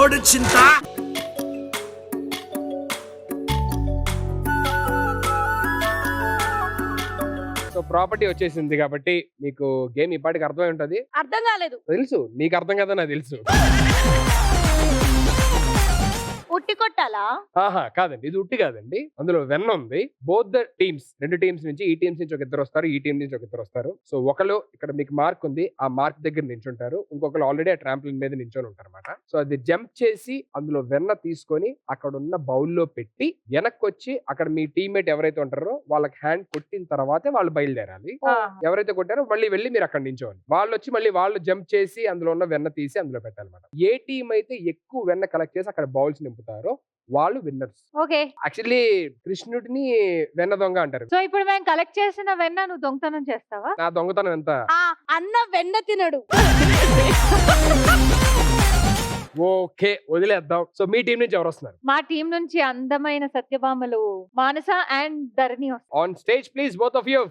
పోడు చింత. So property వచ్చేసింది కాబట్టి మీకు గేమ్ ఇప్పటికి అర్థమై ఉంటది. అర్థం కాలేదు. తెలుసు నీకు అర్థం కదా, నాకు తెలుసు. ఉట్టి కొట్టాలా? ఆహా కాదండి, ఇది ఉట్టి కాదండి. అందులో వెన్న ఉంది. బోత్ ద టీమ్స్, రెండు టీమ్స్ నుంచి, ఈ టీమ్స్ నుంచి ఒక ఇద్దరు వస్తారు, ఈ టీం నుంచి ఒక ఇద్దరు వస్తారు. సో ఒకరు ఇక్కడ మీకు మార్క్ ఉంది, ఆ మార్క్ దగ్గర నించుంటారు. ఇంకొకరు ఆల్రెడీ ఆ ట్రాంప్లిన్ మీద నించొని ఉంటారు అనమాట. సో అది జంప్ చేసి అందులో వెన్న తీసుకొని అక్కడ ఉన్న బౌల్లో పెట్టి వెనక్కి వచ్చి అక్కడ మీ టీమ్మేట్ ఎవరైతే ఉంటారో వాళ్ళకి హ్యాండ్ కొట్టిన తర్వాతే వాళ్ళు బయలుదేరాలి. ఎవరైతే కొట్టారో మళ్ళీ వెళ్ళి మీరు అక్కడ నించోవాలి. వాళ్ళు వచ్చి మళ్ళీ వాళ్ళు జంప్ చేసి అందులో ఉన్న వెన్న తీసి అందులో పెట్టాలన్నమాట. ఏ టీం అయితే ఎక్కువ వెన్న కలెక్ట్ చేసి అక్కడ బౌల్స్ నింపుతారో వాళ్ళు విన్నర్స్. ఓకే. యాక్చువల్లీ కృష్ణుడిని వెన్న దొంగ అంటారు. సో ఇప్పుడు మేము కలెక్ట్ చేసిన వెన్న నువ్వు దొంగతనం చేస్తావా? నా దొంగతనం ఎంత? అన్న వెన్న తినడు. ఓకే వదిలేద్దాం. సో మీ టీం నుంచి ఎవరు వస్తున్నారు? మా టీం నుంచి అందమైన సత్యభామలు మానస అండ్ ధరణి వస్తారు. On stage please both of you.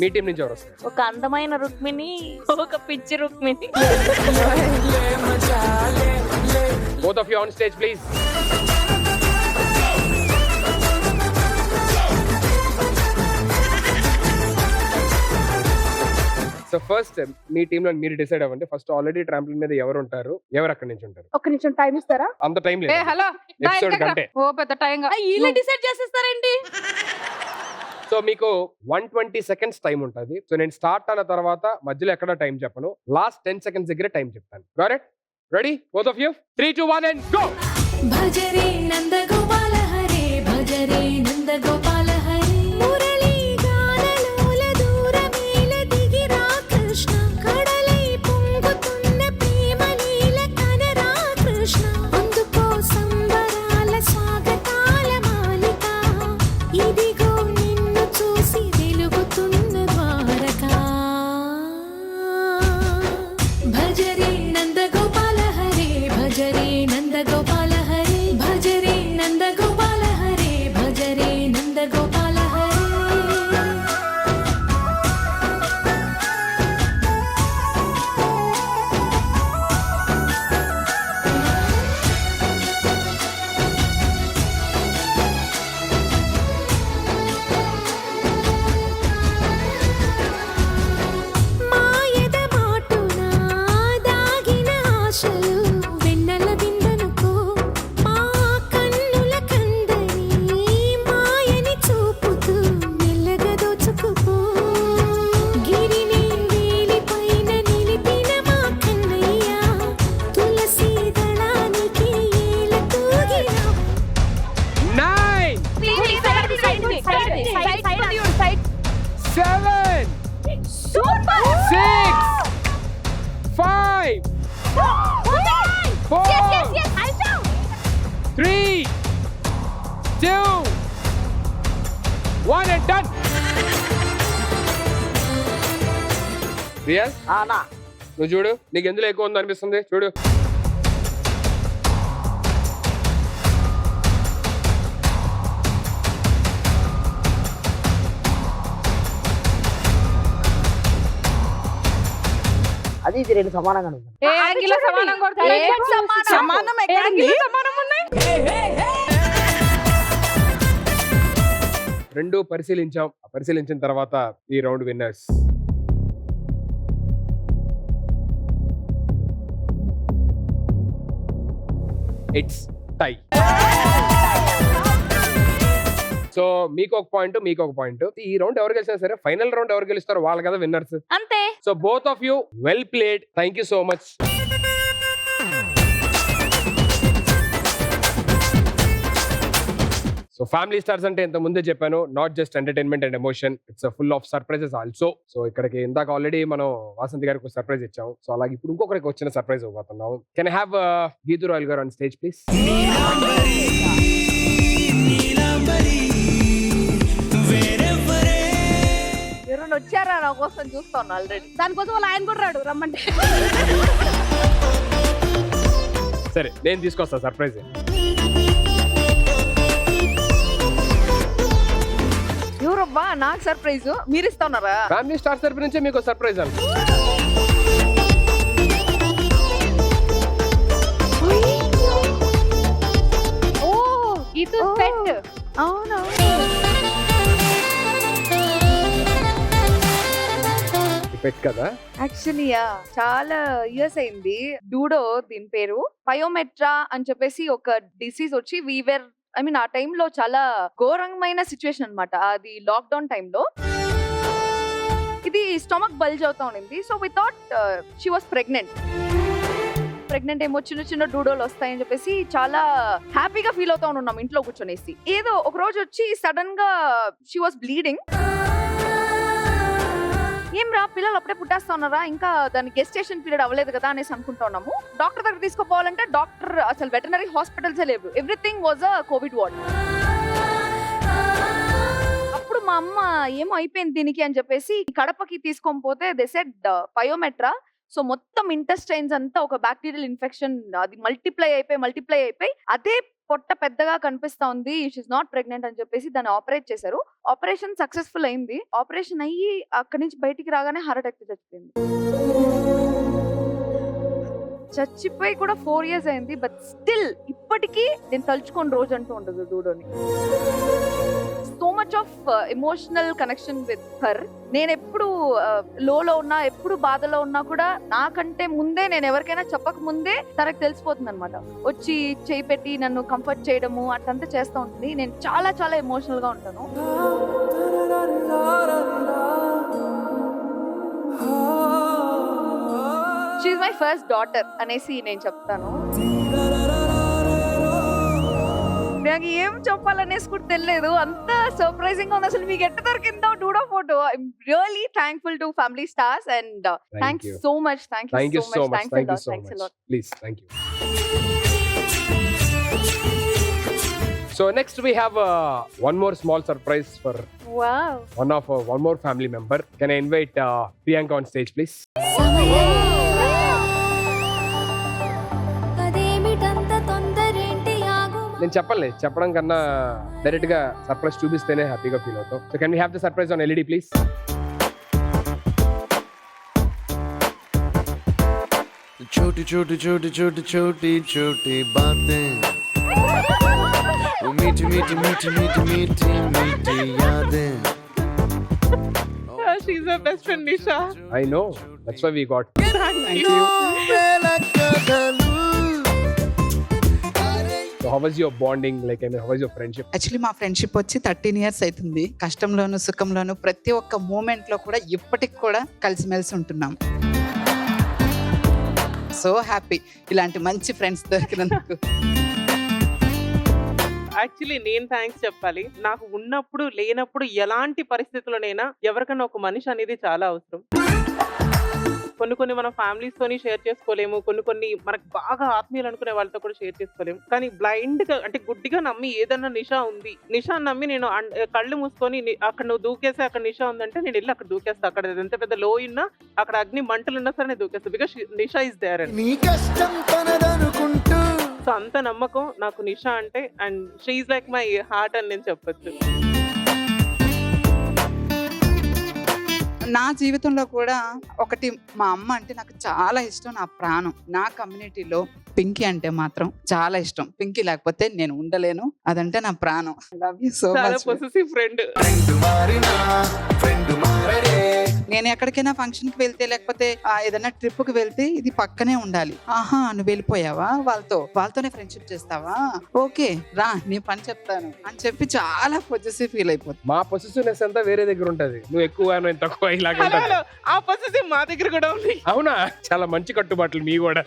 Me team నుంచి ఎవరు వస్తారు? ఒక అందమైన రుక్మిణి, ఒక పిచ్చి Rukmini. Both of you on stage please. So first me team లో మీరు డిసైడ్ అవ్వండి. ఫస్ట్ ఆల్రెడీ ట్రాంప్లిన్ మీద ఎవరు ఉంటారు, ఎవరు అక్కడి నుంచి ఉంటారు? ఒక నిమిషం టైం ఇస్తారా? అంత టైం లేదు. హలో ఎపిసోడ్ కంటే. ఓ పెద్ద టైం. వీళ్ళే డిసైడ్ చేసేస్తారేంటి? సో మీకు 120 సెకండ్స్ టైం ఉంటుంది. సో నేను స్టార్ట్ అన్న తర్వాత మధ్యలో ఎక్కడ టైం చెప్పను, లాస్ట్ 10 సెకండ్స్ దగ్గర టైం చెప్తాను. Got ready both of you? 3 2 1 and go. భజరే నంద గోపాల హరే, భజరే నంద గోపాల హరే, మురళీ గానలోల దూరమేల దిగిరా కృష్ణ, కడలై పొంగుతున్న ప్రేమ లీల కనరా కృష్ణ, అందుకో సంబరాల స్వాగతాల మాలిక, ఇదిగో నిన్ను చూసి వెలుగుతున్న ద్వారకా. భజరే నంద గోపాల హరే, భజరే నంద గోపాల హరే, భజరే నంద గోపాల హరే, భజరే నంద గోపాల హరే. మాయద మాటున దాగిన ఆశలు వెన్నెల విందనుకో, మా కన్నుల కందని మాయని చూపుతూ మెల్లగా దోచుకుపో, గిరిని వేలిపైన నిలిపిన మా కన్నయ్య, తులసి దళానికి ఏల తూగిన. 9 7 6 5 4 3 2 1 and done. రియల్ అలా నువ్వు చూడు, నీకు ఎందులో ఎక్కువ ఉందో అనిపిస్తుంది చూడు. అది ఇది రెండు సమానంగా ఉంది. ఏ యాంగిల్ సమానం కొడతారు? సమానం ఎక్కడండి? రెండు పరిశీలించాం. పరిశీలించిన తర్వాత ఈ round winners it's tie. So మీకు ఒక పాయింట్, మీకు ఒక పాయింట్. ఈ రౌండ్ ఎవరు గెలిచినా సరే ఫైనల్ రౌండ్ ఎవరు గెలుస్తారో వాళ్ళు కదా విన్నర్స్. అంతే. So both of you well played. Thank you so much. So family stars అంటే ఇంత ముందే చెప్పాను, not just entertainment and emotion, it's full of surprises also. So ఇక్కడికి ఇందాక ఆల్రెడీ మనం వాసంతి గారికి సర్ప్రైజ్ ఇచ్చాం. సో అలాగే ఇప్పుడు ఇంకొకరికి వచ్చిన సర్ప్రైజ్ ఇవ్వబోతున్నాం. Can I have Geethu Royal గారు ఆన్ స్టేజ్ ప్లీజ్? ఎవరైనా వచ్చారా నా కోసం? చూస్తాను ఆల్రెడీ. దానికోసం వాళ్ళు ఆయన కూడా రాడు, రమ్మంటే. సరే నేను తీసుకొస్తా సర్ప్రైజ్. ఎవరబ్బా నాకు సర్ప్రైజ్? మీరు ఇస్తున్నారా? ఫ్యామిలీ స్టార్ తరపు నుంచే మీకు సర్ప్రైజ్ అండి. పెట్. అవునవును. పెట్ కదా. యాక్చువల్లీ చాలా ఇయర్స్ అయింది. డూడో దీని పేరు. పయోమెట్రా అని చెప్పేసి ఒక డిసీజ్ వచ్చి వీవర్ ఆ టైంలో చాలా ఘోరమైన సిచ్యువేషన్ అన్నమాట. అది లాక్డౌన్ టైంలో ఇది స్టమక్ బల్జ్ అవుతా ఉండింది. So we thought she was pregnant ఏమో చిన్న చిన్న డూడోలు వస్తాయని చెప్పేసి చాలా హ్యాపీగా ఫీల్ అవుతా ఉన్నాం ఇంట్లో కూర్చొనేసి. ఏదో ఒక రోజు వచ్చి సడన్ గా షీ వాస్ బ్లీడింగ్. ఏం రా పిల్లలు అప్పుడే పుట్టేస్తా ఉన్నారా, ఇంకా దాని గెస్టేషన్ పీరియడ్ అవ్వలేదు కదా అనేసి అనుకుంటా ఉన్నాము. డాక్టర్ దగ్గర తీసుకోపోవాలంటే డాక్టర్ అసలు వెటనరీ హాస్పిటల్సే లేవు. Everything was a Covid ward. అప్పుడు మా అమ్మ ఏమో అయిపోయింది దీనికి అని చెప్పేసి కడపకి తీసుకొని పోతే దే సెడ్ పయోమెట్రా. సో మొత్తం ఇంటెస్టైన్స్ అంతా ఒక బ్యాక్టీరియల్ ఇన్ఫెక్షన్, అది మల్టిప్లై అయిపోయి అదే పొట్ట పెద్దగా కనిపిస్తా ఉంది, షీఈస్ నాట్ ప్రెగ్నెంట్ అని చెప్పేసి దాన్ని ఆపరేట్ చేశారు. ఆపరేషన్ సక్సెస్ఫుల్ అయింది. ఆపరేషన్ అయ్యి అక్కడి నుంచి బయటికి రాగానే హార్ట్ అటాక్ చచ్చిపోయింది. చచ్చిపోయి కూడా 4 years అయింది. బట్ స్టిల్ ఇప్పటికీ నేను తలుచుకొని రోజు అంటూ ఉండదు డూడోని. So much of emotional connection with her. నేను ఎప్పుడు లోలో ఉన్నా, ఎప్పుడు బాధలో ఉన్నా కూడా నాకంటే ముందే, నేను ఎవరికైనా చెప్పక ముందే తనకు తెలిసిపోతుంది అనమాట. వచ్చి చేయి పెట్టి నన్ను కంఫర్ట్ చేయడము అట్లంతా చేస్తూ ఉంటుంది. నేను చాలా చాలా ఎమోషనల్ గా ఉంటాను. She is my first daughter అనేసి నేను చెప్తాను. నాకు ఏం చెప్పాలనేసి కూడా తెలియదు, అంత సర్ప్రైజింగ్ గా ఉంది. అసలు మీకు ఎట్ట దొరికిందో డూడో photo. I'm really thankful to family stars and thanks so much. Thank you so much. Please, thank you. So next we have one more small surprise for wow. one more family member. Can I invite Priyanka on stage, please? అదేమిటంత తొందరేంటి ఆగు. నేను చెప్పడం కన్నా direct గా surprise చూపిస్తేనే హ్యాపీగా feel అవుతాం. So can we have the surprise on LED please? छोटी छोटी छोटी छोटी छोटी छोटी बातें, वो मीठी मीठी मीठी मीठी मीठी मीठी यादें. She's my best friend Nisha. I know, that's why we got. Thank you. So how was your bonding, like I mean how was your friendship? Actually మా ఫ్రెండ్షిప్ వచ్చి 13 years అవుతుంది. కష్టంలోను సుఖంలోను ప్రతి ఒక్క మూమెంట్ లో కూడా ఇప్పటికి కూడా కలిసిమెలిసి ఉంటున్నాం. సో హ్యాపీ ఇలాంటి మంచి ఫ్రెండ్స్ దొరికినందుకు. యాక్చువల్లీ నేను థ్యాంక్స్ చెప్పాలి. నాకు ఉన్నప్పుడు లేనప్పుడు ఎలాంటి పరిస్థితుల్లోనైనా ఎవరికైనా ఒక మనిషి అనేది చాలా అవసరం. కొన్ని మన ఫ్యామిలీస్ తోని షేర్ చేసుకోలేము, కొన్ని మనకు బాగా ఆత్మీయులు అనుకునే వాళ్ళతో కూడా షేర్ చేసుకోలేము. కానీ బ్లైండ్ గా అంటే గుడ్డిగా నమ్మి ఏదన్నా నిషా ఉంది, నిషా నమ్మి నేను కళ్ళు మూసుకొని అక్కడ నువ్వు దూకేస్తే అక్కడ నిషా ఉందంటే నేను వెళ్ళి అక్కడ దూకేస్తా. అక్కడ ఎంత పెద్ద లో ఉన్నా, అక్కడ అగ్ని మంటలు ఉన్నా సరే నేను దూకేస్తా. Because Nisha is there and so అంత నమ్మకం నాకు నిషా అంటే. And she is like my heart అని నేను చెప్పొచ్చు. నా జీవితంలో కూడా ఒకటి, మా అమ్మ అంటే నాకు చాలా ఇష్టం, నా ప్రాణం. నా కమ్యూనిటీలో పింకీ అంటే మాత్రం చాలా ఇష్టం. పింకీ లేకపోతే నేను ఉండలేను, అదంటే నా ప్రాణం. Love you so much. Possessive friend. నేను ఎక్కడికైనా ఫంక్షన్ కి వెళ్తే లేకపోతే ఏదైనా ట్రిప్ కి వెళ్తే ఇది పక్కనే ఉండాలి. ఆహా నువ్వు వెళ్ళిపోయావా, వాళ్ళతోనే ఫ్రెండ్షిప్ చేస్తావా, ఓకే రా నీ పని చెప్తాను అని చెప్పి చాలా పొజిటివ్ ఫీల్ అయిపోతుంది. మా పొసెసివ్నెస్ అంతా వేరే దగ్గర ఉంటది. నువ్వు ఎక్కువ నేను తక్కువ ఇలాగ ఉంటది. ఆ పొసెసివ్ మా దగ్గర కూడా ఉంది. అవునా, చాలా మంచి కట్టుబాట్లు మీ కూడా.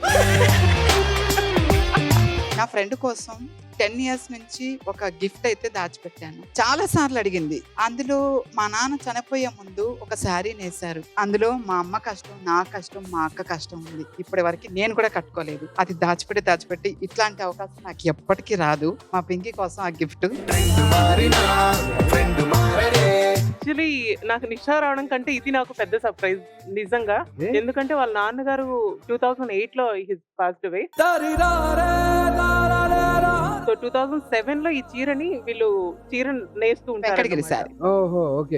నా ఫ్రెండ్ కోసం 10 years నుంచి ఒక గిఫ్ట్ అయితే దాచిపెట్టాను. చాలా సార్లు అడిగింది. అందులో మా నాన్న చనిపోయే ముందు ఒక శారీ నేసారు. అందులో మా అమ్మ కష్టం, నా కష్టం, మా అక్క కష్టం ఉంది. ఇప్పటి వరకు నేను కూడా కట్టుకోలేదు. అది దాచిపెట్టి ఇట్లాంటి అవకాశం నాకు ఎప్పటికీ రాదు. మా పింకీ కోసం ఆ గిఫ్ట్. యాక్చువల్లీ నాకు నిషా రావడం కంటే ఇది నాకు పెద్ద సర్ప్రైజ్ నిజంగా. ఎందుకంటే వాళ్ళ నాన్నగారు 2008 లో పాస్డ్ అవే. సో 2007 లో ఈ చీరని వీళ్ళు నేస్తూ వెంకటగిరి శారీ.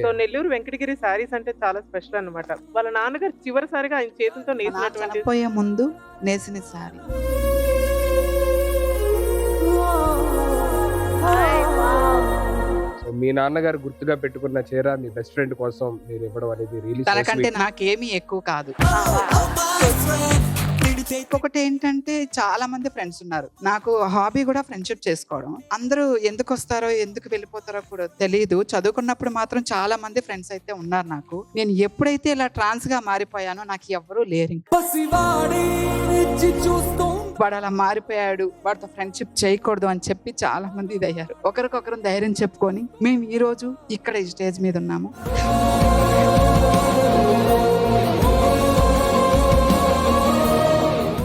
సో నెల్లూరు వెంకటగిరి శారీస్ అంటే చాలా స్పెషల్ అన్నమాట. వాళ్ళ నాన్నగారు చివరిసారిగా ఆయన చేతులతో నేసినటువంటి చనిపోయే ముందు నేసిన శారీ. Wow. నాన్నగారు గుర్తుగా పెట్టుకున్న చీర మీ బెస్ట్ ఫ్రెండ్ కోసం మీరు ఇవ్వడం అనేది రియల్లీ తనకంటే నాకేమీ ఎక్కువ కాదు. ఇంకొకటి ఏంటంటే చాలా మంది ఫ్రెండ్స్ ఉన్నారు. నాకు హాబీ కూడా ఫ్రెండ్షిప్ చేసుకోవడం. అందరూ ఎందుకు వస్తారో ఎందుకు వెళ్ళిపోతారో కూడా తెలియదు. చదువుకున్నప్పుడు మాత్రం చాలా మంది ఫ్రెండ్స్ అయితే ఉన్నారు నాకు. నేను ఎప్పుడైతే ఇలా ట్రాన్స్ గా మారిపోయానో నాకు ఎవ్వరూ లేరు. వాడు అలా మారిపోయాడు, వాడితో ఫ్రెండ్షిప్ చేయకూడదు అని చెప్పి చాలా మంది ఇదయ్యారు. ఒకరికొకరు ధైర్యం చెప్పుకొని మేము ఈ రోజు ఇక్కడ ఈ స్టేజ్ మీద ఉన్నాము.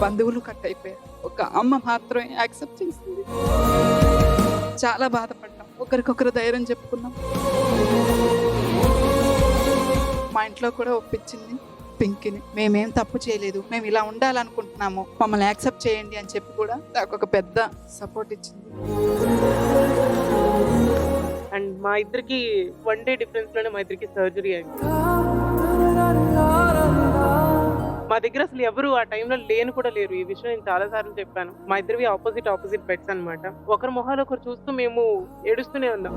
బంధువులు కట్ అయిపోయారు, ఒక అమ్మ మాత్రమే యాక్సెప్ట్ చేసింది. చాలా బాధపడ్డాం, ఒకరికొకరు ధైర్యం చెప్పుకున్నాం. మా ఇంట్లో కూడా ఒప్పించింది పింకీని. మేమేం తప్పు చేయలేదు, మేము ఇలా ఉండాలనుకుంటున్నాము, మమ్మల్ని యాక్సెప్ట్ చేయండి అని చెప్పి కూడా నాకు ఒక పెద్ద సపోర్ట్ ఇచ్చింది. అండ్ మా ఇద్దరికి 1 day డిఫరెన్స్ లోనే మా ఇద్దరికి సర్జరీ అయింది. మా దగ్గర అసలు ఎవరు ఆ టైంలో లేను కూడా లేరు. ఈ విషయం నేను చాలా సార్లు చెప్పాను. మా ఇద్దరివి ఆపోజిట్ బెడ్స్ అన్నమాట. ఒకరి మొహాలు ఒకరు చూస్తూ మేము ఏడుస్తూనే ఉన్నాం.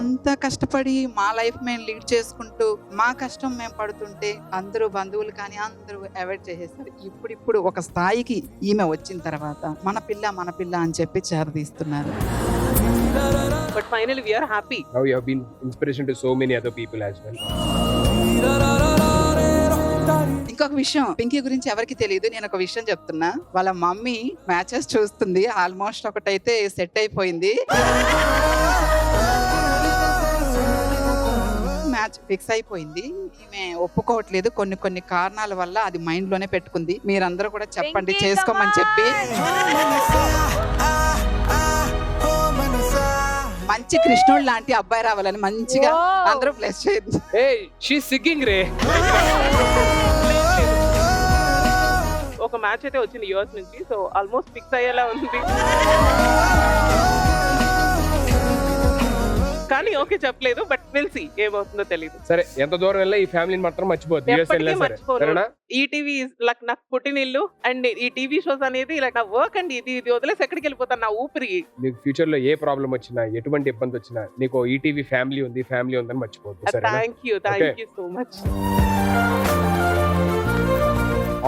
అంత కష్టపడి మా లైఫ్ మేము లీడ్ చేసుకుంటూ మా కష్టం మేము పడుతుంటే అందరూ బంధువులు కానీ అందరూ అవాయిడ్ చేసేస్తారు. ఇప్పుడు ఒక స్థాయికి ఈమె వచ్చిన తర్వాత మన పిల్ల అని చెప్పి చేరదీస్తున్నారు. But finally we are happy. Now you have been inspiration to so many other people as well. ఇంకొక విషయం పింకీ గురించి ఎవరికి తెలియదు, నేను ఒక విషయం చెప్తున్నా. వాళ్ళ మమ్మీ మ్యాచెస్ చూస్తుంది, ఆల్మోస్ట్ ఒకటైతే సెట్ అయిపోయింది, మ్యాచ్ ఫిక్స్ అయిపోయింది. ఈమె ఒప్పుకోవట్లేదు, కొన్ని కారణాల వల్ల అది మైండ్ లోనే పెట్టుకుంది. మీరందరూ కూడా చెప్పండి చేసుకోమని చెప్పి. మంచి కృష్ణుడు లాంటి అబ్బాయి రావాలని మంచిగా అందరూ బ్లెస్ చేయండి. Hey, she's singing రే. ఒక మ్యాచ్ అయితే వచ్చింది యూఎస్ నుంచి. సో ఆల్మోస్ట్ ఫిక్స్ అయ్యేలా ఉంది. కానీ ఓకే చెప్పలేదు, బట్ విల్ సీ ఏమవుతుందో తెలియదు. సరే, ఎంత దూరం వెళ్ళా ఈ ఫ్యామిలీని మాత్రం మర్చిపోద్దు. యూఎస్ వెళ్ళా సరే, సరేనా? ఈ టీవీ లైక్ నాకు పుట్టినిల్లు అండ్ ఈ టీవీ షోస్ అనేది లైక్ నా వర్క్ అండ్ ఇది వదిలేసి ఎక్కడికి వెళ్ళిపోతాను నా ఊపిరి. నీకు ఫ్యూచర్ లో ఏ ప్రాబ్లం వచ్చినా ఎటువంటి ఇబ్బంది వచ్చినా నీకు ఈటీవీ ఫ్యామిలీ ఉందని మర్చిపోద్దు. సరేనా? Thank you so much.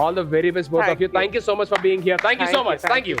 All the very best both of you. Thank you so much for being here. Thank you so much. Thank you.